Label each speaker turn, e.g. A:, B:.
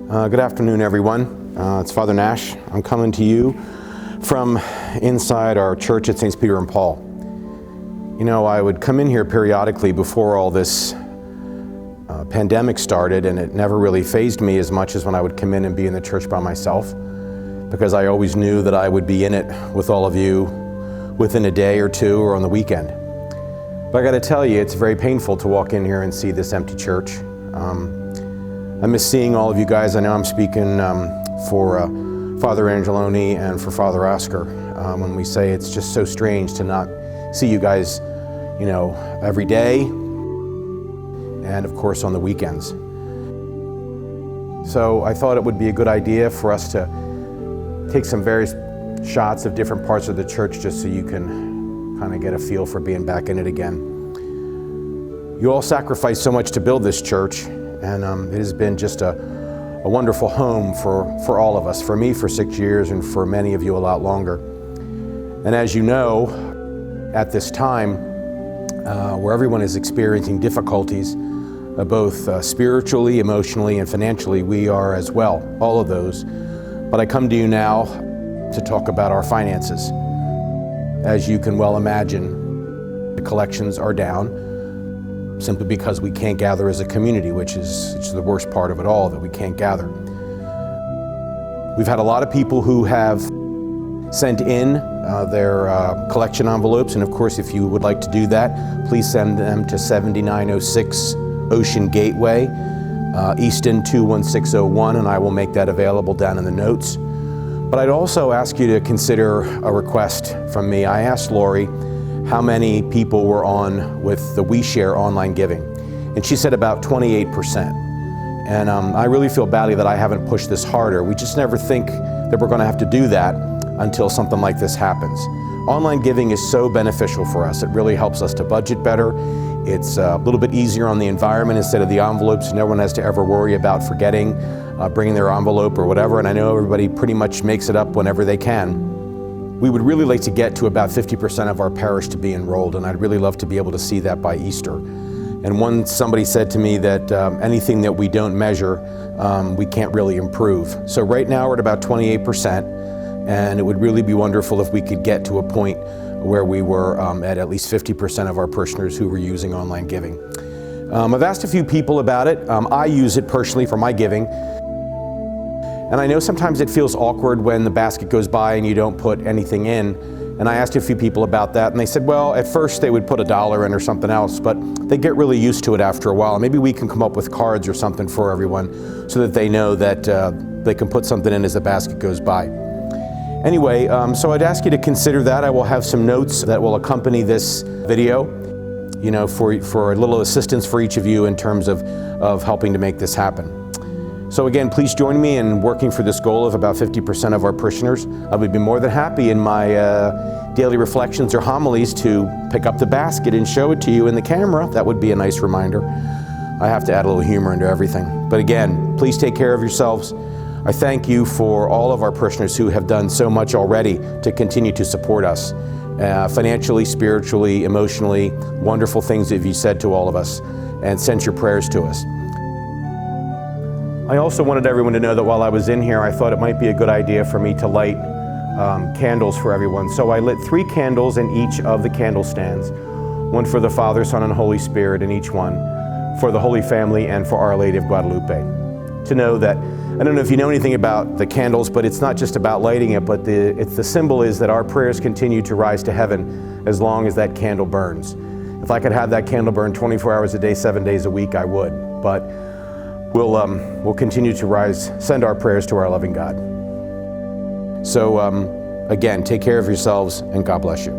A: Good afternoon, everyone. It's Father Nash. I'm coming to you from inside our church at St. Peter and Paul. You know, I would come in here periodically before all this pandemic started, and it never really fazed me as much as when I would come in and be in the church by myself, because I always knew that I would be in it with all of you within a day or two or on the weekend. But I got to tell you, it's very painful to walk in here and see this empty church. I miss seeing all of you guys. I know I'm speaking for Father Angeloni and for Father Oscar when we say it's just so strange to not see you guys, you know, every day and of course on the weekends. So I thought it would be a good idea for us to take some various shots of different parts of the church just so you can kind of get a feel for being back in it again. You all sacrificed so much to build this church, and it has been just a wonderful home for all of us, for me for 6 years and for many of you a lot longer. And as you know, at this time where everyone is experiencing difficulties, both spiritually, emotionally, and financially, we are as well, all of those. But I come to you now to talk about our finances. As you can well imagine, the collections are down simply because we can't gather as a community, which is the worst part of it all, that we can't gather. We've had a lot of people who have sent in their collection envelopes, and of course, if you would like to do that, please send them to 7906 Ocean Gateway, Easton 21601, and I will make that available down in the notes. But I'd also ask you to consider a request from me. I asked Lori how many people were on with the WeShare online giving, and she said about 28%. And I really feel badly that I haven't pushed this harder. We just never think that we're going to have to do that until something like this happens. Online giving is so beneficial for us. It really helps us to budget better. It's a little bit easier on the environment instead of the envelopes. No one has to ever worry about forgetting, bringing their envelope or whatever, and I know everybody pretty much makes it up whenever they can. We would really like to get to about 50% of our parish to be enrolled, and I'd really love to be able to see that by Easter. And somebody said to me that anything that we don't measure, we can't really improve. So right now we're at about 28%, and it would really be wonderful if we could get to a point where we were at least 50% of our parishioners who were using online giving. I've asked a few people about it. I use it personally for my giving. And I know sometimes it feels awkward when the basket goes by and you don't put anything in. And I asked a few people about that, and they said, well, at first they would put $1 in or something else, but they get really used to it after a while. Maybe we can come up with cards or something for everyone so that they know that they can put something in as the basket goes by. Anyway, so I'd ask you to consider that. I will have some notes that will accompany this video, you know, for a little assistance for each of you in terms of helping to make this happen. So again, please join me in working for this goal of about 50% of our parishioners. I would be more than happy in my daily reflections or homilies to pick up the basket and show it to you in the camera. That would be a nice reminder. I have to add a little humor into everything. But again, please take care of yourselves. I thank you for all of our parishioners who have done so much already to continue to support us, financially, spiritually, emotionally, wonderful things that you've said to all of us and sent your prayers to us. I also wanted everyone to know that while I was in here, I thought it might be a good idea for me to light candles for everyone. So I lit 3 candles in each of the candle stands, one for the Father, Son, and Holy Spirit in each one, for the Holy Family, and for Our Lady of Guadalupe. To know that, I don't know if you know anything about the candles, but it's not just about lighting it, but the symbol is that our prayers continue to rise to heaven as long as that candle burns. If I could have that candle burn 24 hours a day, 7 days a week, I would. But we'll continue to send our prayers to our loving God. So again, take care of yourselves, and God bless you.